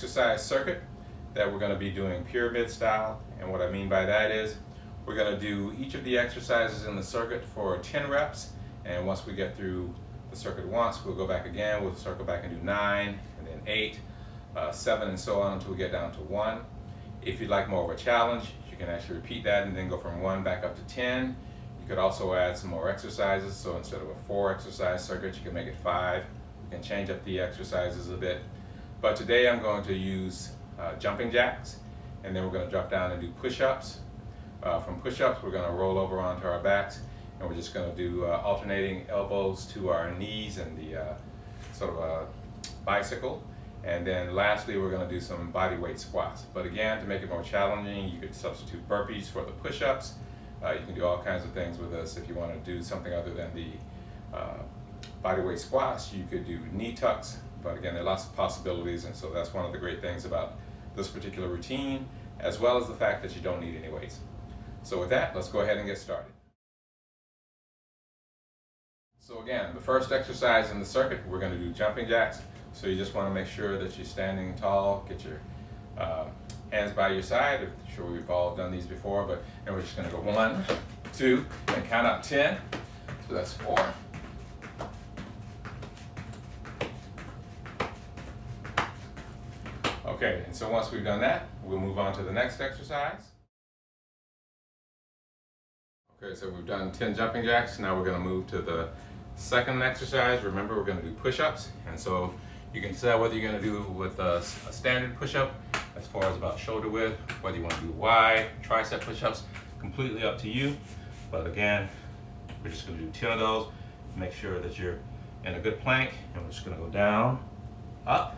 exercise circuit that we're going to be doing pyramid style. And what I mean by that is we're going to do each of the exercises in the circuit for 10 reps. And once we get through the circuit once, we'll go back again. We'll circle back and do 9, and then 8, 7, and so on until we get down to 1. If you'd like more of a challenge, you can actually repeat that and then go from 1 back up to 10. You could also add some more exercises. So instead of a 4 exercise circuit, you can make it 5. You can change up the exercises a bit. But today I'm going to use jumping jacks, and then we're going to drop down and do push-ups. From push-ups, we're going to roll over onto our backs, and we're just going to do alternating elbows to our knees and the sort of a bicycle. And then lastly, we're going to do some body weight squats. But again, to make it more challenging, you could substitute burpees for the push-ups. You can do all kinds of things with this. If you want to do something other than the body weight squats, you could do knee tucks. But again, there are lots of possibilities, and so that's one of the great things about this particular routine, as well as the fact that you don't need any weights. So with that, let's go ahead and get started. So again, the first exercise in the circuit, we're going to do jumping jacks. So you just want to make sure that you're standing tall, get your hands by your side. I'm sure we've all done these before, and we're just going to go 1, 2, and count out 10. So that's 4. Okay, and so once we've done that, we'll move on to the next exercise. Okay, so we've done 10 jumping jacks. Now we're going to move to the second exercise. Remember, we're going to do push-ups, and so you can decide whether you're going to do with a standard push-up as far as about shoulder width, whether you want to do wide tricep push-ups, completely up to you. But again, we're just going to do 10 of those. Make sure that you're in a good plank, and we're just going to go down, up,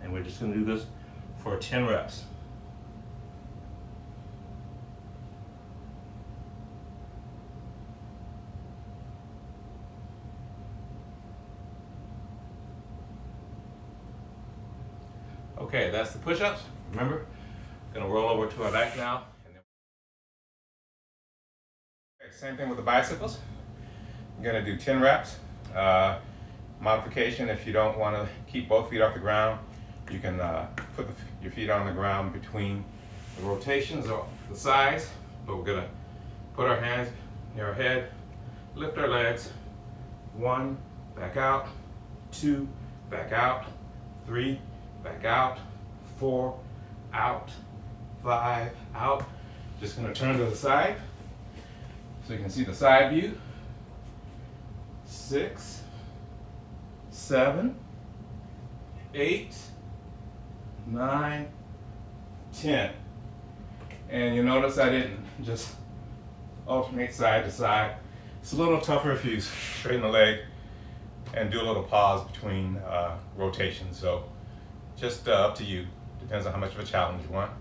and we're just going to do this for 10 reps. Okay, that's the push-ups. Remember, gonna roll over to our back now. Okay, same thing with the bicycles. I'm gonna do 10 reps. Modification, if you don't wanna keep both feet off the ground, you can put your feet on the ground between the rotations or the sides, but we're gonna put our hands near our head, lift our legs, 1, back out, 2, back out, 3, back out, 4, out, 5, out. Just gonna turn to the side so you can see the side view. 6, 7, 8, 9, 10. And you notice I didn't just alternate side to side. It's a little tougher if you straighten the leg and do a little pause between rotations. So just up to you. Depends on how much of a challenge you want.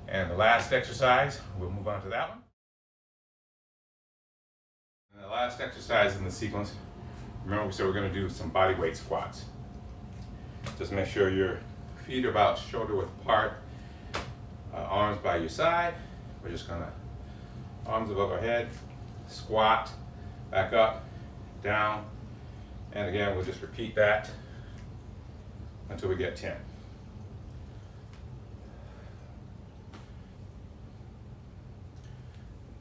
And the last exercise, we'll move on to that one. And the last exercise in the sequence, remember we said we're going to do some body weight squats. Just make sure your feet are about shoulder width apart, arms by your side. We're just going to, arms above our head, squat, back up, down, and again we'll just repeat that until we get 10.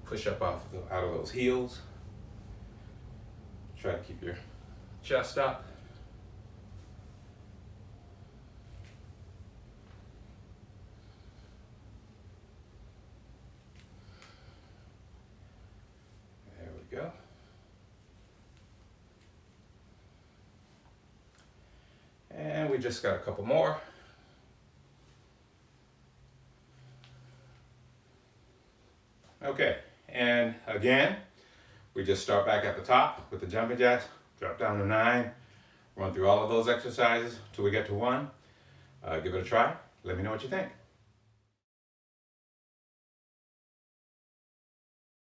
Push up out of those heels. Try to keep your chest up. There we go. And we just got a couple more. Okay. And again, we just start back at the top with the jumping jacks, drop down to 9, run through all of those exercises till we get to 1. Give it a try. Let me know what you think.